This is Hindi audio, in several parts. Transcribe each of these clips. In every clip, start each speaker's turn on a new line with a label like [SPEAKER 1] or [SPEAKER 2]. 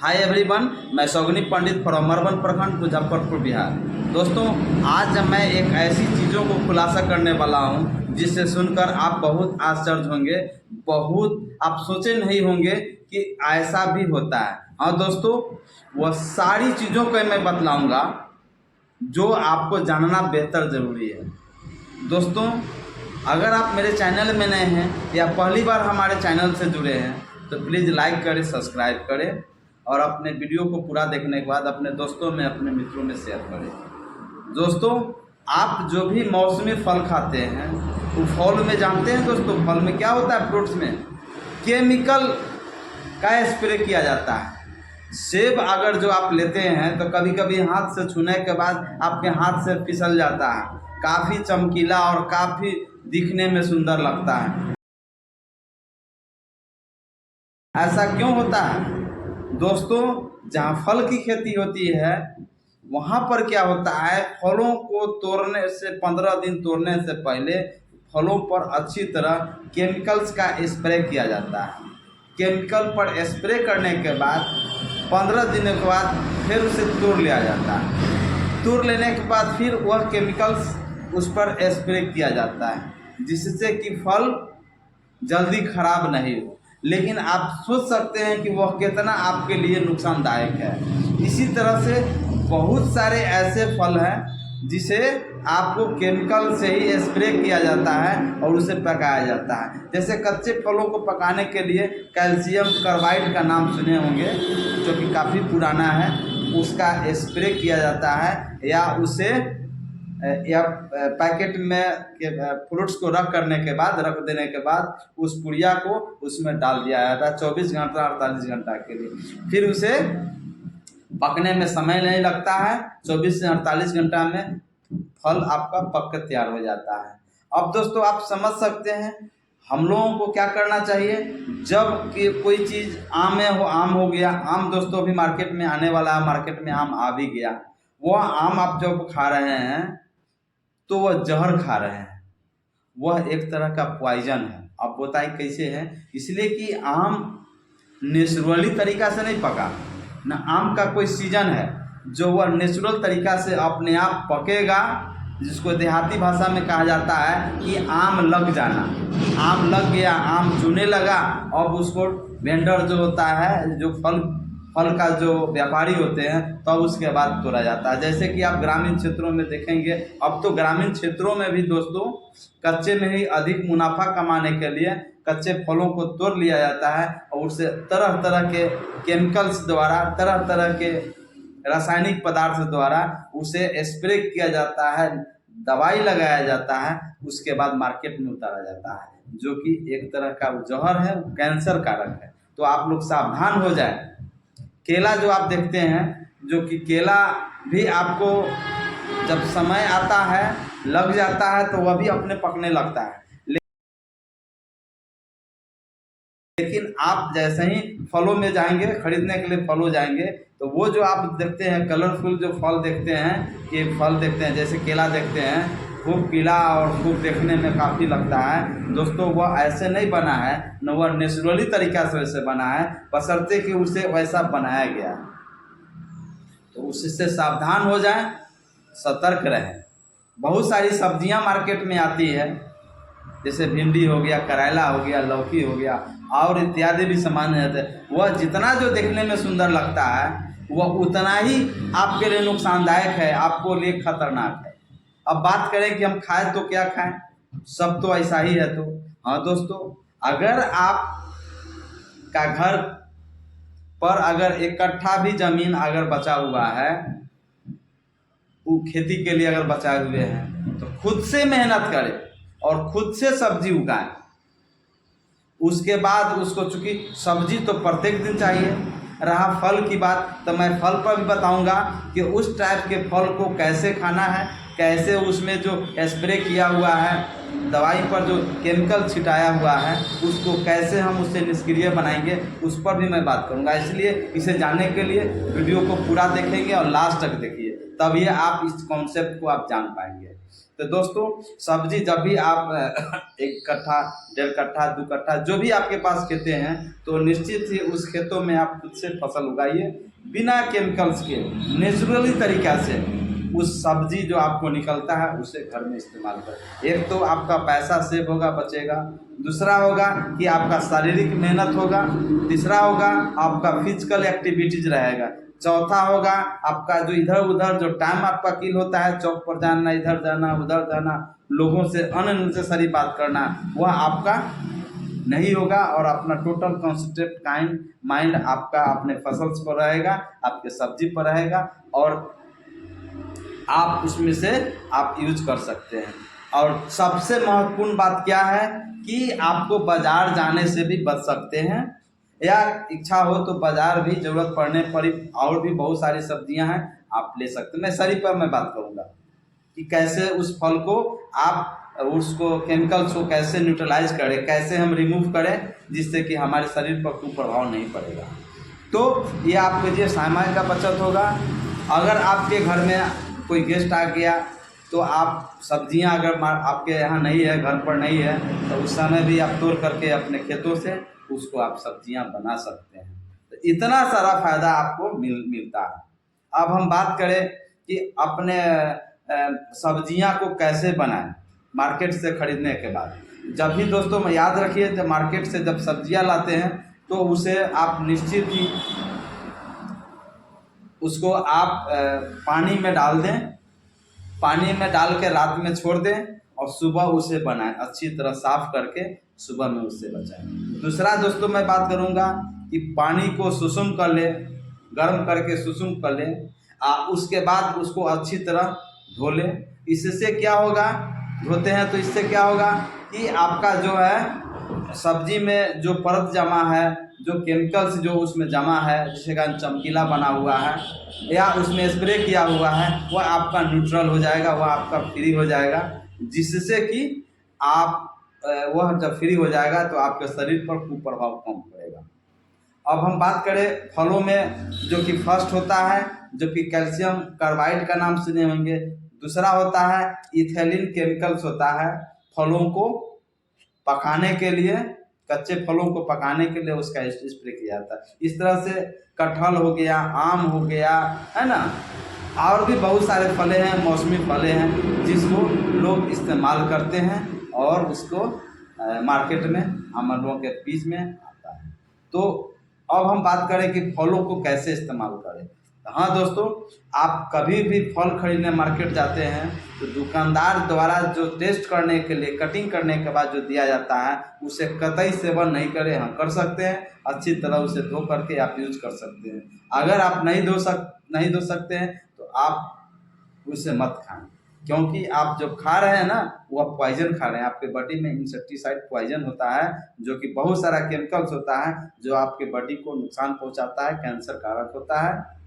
[SPEAKER 1] हाय एवरीवन, मैं सौगनी पंडित फ्रॉम मरवन प्रखंड मुजफ्फरपुर बिहार। दोस्तों, आज मैं एक ऐसी चीज़ों को खुलासा करने वाला हूं जिसे सुनकर आप बहुत आश्चर्य होंगे, बहुत आप सोचे नहीं होंगे कि ऐसा भी होता है। हाँ दोस्तों, वह सारी चीज़ों को मैं बतलाऊंगा जो आपको जानना बेहतर ज़रूरी है। दोस्तों, अगर आप मेरे चैनल में नए हैं या पहली बार हमारे चैनल से जुड़े हैं तो प्लीज़ लाइक करें, सब्सक्राइब करें और अपने वीडियो को पूरा देखने के बाद अपने दोस्तों में, अपने मित्रों में शेयर करें। दोस्तों, आप जो भी मौसमी फल खाते हैं वो फल में जानते हैं दोस्तों, फल में क्या होता है? फ्रूट्स में केमिकल का स्प्रे किया जाता है। सेब अगर जो आप लेते हैं तो कभी कभी हाथ से छूने के बाद आपके हाथ से फिसल जाता है, काफ़ी चमकीला और काफ़ी दिखने में सुंदर लगता है। ऐसा क्यों होता है दोस्तों? जहाँ फल की खेती होती है वहाँ पर क्या होता है, फलों को तोड़ने से 15 दिन तोड़ने से पहले फलों पर अच्छी तरह केमिकल्स का स्प्रे किया जाता है। केमिकल पर स्प्रे करने के बाद 15 दिनों के बाद फिर उसे तोड़ लिया जाता है। तोड़ लेने के बाद फिर वह केमिकल्स उस पर स्प्रे किया जाता है जिससे कि फल जल्दी खराब नहीं हो। लेकिन आप सोच सकते हैं कि वह कितना आपके लिए नुकसानदायक है। इसी तरह से बहुत सारे ऐसे फल हैं जिसे आपको केमिकल से ही स्प्रे किया जाता है और उसे पकाया जाता है। जैसे कच्चे फलों को पकाने के लिए कैल्शियम कार्बाइड का नाम सुने होंगे, जो कि काफ़ी पुराना है, उसका स्प्रे किया जाता है या उसे पैकेट में फ्रूट्स को रख देने के बाद उस पुड़िया को उसमें डाल दिया जाता है 24 घंटा 48 घंटा के लिए। फिर उसे पकने में समय नहीं लगता है, 24 से 48 घंटा में फल आपका पक कर तैयार हो जाता है। अब दोस्तों, आप समझ सकते हैं हम लोगों को क्या करना चाहिए। जब कि कोई चीज़ आम में हो, आम हो गया, आम दोस्तों अभी मार्केट में आने वाला है, मार्केट में आम आ भी गया, वह आम आप जब खा रहे हैं तो वह जहर खा रहे हैं, वह एक तरह का पॉइजन है। अब बताइए कैसे है? इसलिए कि आम नेचुरली तरीका से नहीं पका ना, आम का कोई सीजन है जो वह नेचुरल तरीका से अपने आप पकेगा, जिसको देहाती भाषा में कहा जाता है कि आम लग जाना। आम लग गया, आम चूने लगा, अब उसको वेंडर जो होता है, जो फल का जो व्यापारी होते हैं, तब तो उसके बाद तोड़ा जाता है। जैसे कि आप ग्रामीण क्षेत्रों में देखेंगे, अब तो ग्रामीण क्षेत्रों में भी दोस्तों कच्चे में ही अधिक मुनाफा कमाने के लिए कच्चे फलों को तोड़ लिया जाता है और उसे तरह तरह के केमिकल्स द्वारा, तरह तरह के रासायनिक पदार्थ द्वारा उसे स्प्रे किया जाता है, दवाई लगाया जाता है, उसके बाद मार्केट में उतारा जाता है, जो कि एक तरह का जहर है, कैंसर कारक है। तो आप लोग सावधान हो जाए। केला जो आप देखते हैं, जो कि केला भी आपको जब समय आता है, लग जाता है, तो वह भी अपने पकने लगता है। लेकिन आप जैसे ही फलों में जाएंगे, खरीदने के लिए फलों जाएंगे, तो वो जो आप देखते हैं कलरफुल जो फल देखते हैं, ये फल देखते हैं, जैसे केला देखते हैं, खूब पीला और खूब देखने में काफ़ी लगता है दोस्तों, वह ऐसे नहीं बना है, न वह नेचुरली तरीका से वैसे बना है, बशर्ते कि उसे वैसा बनाया गया। तो उससे सावधान हो जाएं, सतर्क रहें। बहुत सारी सब्जियां मार्केट में आती है, जैसे भिंडी हो गया, करेला हो गया, लौकी हो गया और इत्यादि भी सामान रहते हैं। वह जितना जो देखने में सुंदर लगता है वह उतना ही आपके लिए नुकसानदायक है, आपको लिए खतरनाक है। अब बात करें कि हम खाएं तो क्या खाएं, सब तो ऐसा ही है। तो हाँ दोस्तों, अगर आप का घर पर अगर एक कट्ठा भी जमीन अगर बचा हुआ है, वो खेती के लिए अगर बचाए हुए हैं, तो खुद से मेहनत करें और खुद से सब्जी उगाएं। उसके बाद उसको, चूँकि सब्जी तो प्रत्येक दिन चाहिए। रहा फल की बात, तो मैं फल पर भी बताऊंगा कि उस टाइप के फल को कैसे खाना है, कैसे उसमें जो स्प्रे किया हुआ है, दवाई पर जो केमिकल छिटाया हुआ है, उसको कैसे हम उससे निष्क्रिय बनाएंगे, उस पर भी मैं बात करूंगा। इसलिए इसे जानने के लिए वीडियो को पूरा देखेंगे और लास्ट तक देखिए, तभी आप इस कॉन्सेप्ट को आप जान पाएंगे। तो दोस्तों सब्जी जब भी आप 1 कट्ठा 1.5 कट्ठा 2 कट्ठा जो भी आपके पास खेते हैं, तो निश्चित ही उस खेतों में आप खुद से फसल उगाइए, बिना केमिकल्स के नेचुरली तरीक़ा से उस सब्जी जो आपको निकलता है उसे घर में इस्तेमाल करें। एक तो आपका पैसा सेव होगा, बचेगा, दूसरा होगा कि आपका शारीरिक मेहनत होगा, तीसरा होगा आपका फिजिकल एक्टिविटीज रहेगा, चौथा होगा आपका जो इधर उधर जो टाइम आपका किल होता है, चौक पर जाना, इधर जाना उधर जाना, लोगों से अननेसेसरी बात करना, वह आपका नहीं होगा और अपना टोटल कॉन्सेंट्रेट माइंड आपका अपने फसल्स पर रहेगा, आपके सब्जी पर रहेगा और आप उसमें से आप यूज कर सकते हैं। और सबसे महत्वपूर्ण बात क्या है कि आपको बाज़ार जाने से भी बच सकते हैं, या इच्छा हो तो बाज़ार भी ज़रूरत पड़ने पर और भी बहुत सारी सब्जियां हैं आप ले सकते हैं। मैं सरी पर मैं बात करूंगा कि कैसे उस फल को आप उसको केमिकल्स को कैसे न्यूट्रलाइज करें, कैसे हम रिमूव करें जिससे कि हमारे शरीर पर कुप्रभाव नहीं पड़ेगा। तो ये आपके लिए समय का बचत होगा। अगर आपके घर में कोई गेस्ट आ गया तो आप सब्जियां अगर आपके यहाँ नहीं है, घर पर नहीं है, तो उस समय भी आप तोड़ करके अपने खेतों से उसको आप सब्जियां बना सकते हैं। तो इतना सारा फायदा आपको मिलता है। अब हम बात करें कि अपने सब्जियां को कैसे बनाएं मार्केट से खरीदने के बाद। जब भी दोस्तों याद रखिए, जब मार्केट से जब सब्जियां लाते हैं तो उसे आप निश्चित ही उसको आप पानी में डाल दें, पानी में डाल के रात में छोड़ दें और सुबह उसे बनाएं, अच्छी तरह साफ करके सुबह में उससे बचाएं। दूसरा दोस्तों मैं बात करूंगा कि पानी को सुसुम कर ले, गर्म करके सुसुम कर ले, उसके बाद उसको अच्छी तरह धो ले। इससे क्या होगा, धोते हैं तो इससे क्या होगा कि आपका जो है सब्जी में जो परत जमा है, जो केमिकल्स जो उसमें जमा है, जिसके कारण चमकीला बना हुआ है या उसमें स्प्रे किया हुआ है, वह आपका न्यूट्रल हो जाएगा, वह आपका फ्री हो जाएगा, जिससे कि आप वह जब फ्री हो जाएगा तो आपके शरीर पर कुप्रभाव कम पड़ेगा। अब हम बात करें फलों में, जो कि फर्स्ट होता है जो कि कैल्शियम कार्बाइड का नाम सुने होंगे, दूसरा होता है इथेलिन केमिकल्स होता है। फलों को पकाने के लिए, कच्चे फलों को पकाने के लिए उसका स्प्रे किया जाता है। इस तरह से कटहल हो गया, आम हो गया, है ना, और भी बहुत सारे फले हैं, मौसमी फले हैं जिसको लोग इस्तेमाल करते हैं और उसको मार्केट में हम लोगों के बीच में आता है। तो अब हम बात करें कि फलों को कैसे इस्तेमाल करें। हाँ दोस्तों, आप कभी भी फल खरीदने मार्केट जाते हैं तो दुकानदार द्वारा जो टेस्ट करने के लिए, कटिंग करने के बाद जो दिया जाता है उसे कतई सेवन नहीं करें। हम कर सकते हैं, अच्छी तरह उसे धो करके आप यूज कर सकते हैं। अगर आप नहीं धो सकते हैं तो आप उसे मत खाएं, क्योंकि आप जो खा रहे हैं ना वो आप पॉइजन खा रहे हैं। आपके बॉडी में इंसेक्टिसाइड पॉइजन होता है जो कि बहुत सारा केमिकल्स होता है जो आपके बॉडी को नुकसान पहुंचाता है, कैंसर कारक होता है,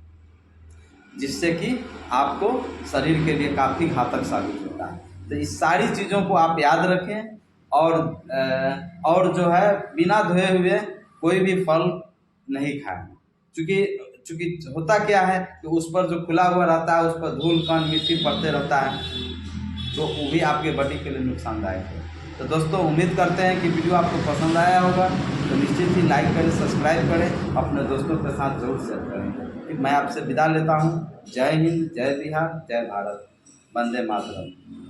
[SPEAKER 1] जिससे कि आपको शरीर के लिए काफ़ी घातक साबित होता है। तो इस सारी चीज़ों को आप याद रखें और जो है बिना धोए हुए कोई भी फल नहीं खाएं। चूँकि होता क्या है कि उस पर जो खुला हुआ रहता है उस पर धूल कण मिट्टी पड़ते रहता है, तो वो भी आपके बॉडी के लिए नुकसानदायक है। तो दोस्तों उम्मीद करते हैं कि वीडियो आपको पसंद आया होगा, तो निश्चित ही लाइक करें, सब्सक्राइब करें, अपने दोस्तों के साथ जरूर शेयर करें। मैं आपसे विदा लेता हूँ। जय हिंद, जय बिहार, जय भारत, वंदे मातरम।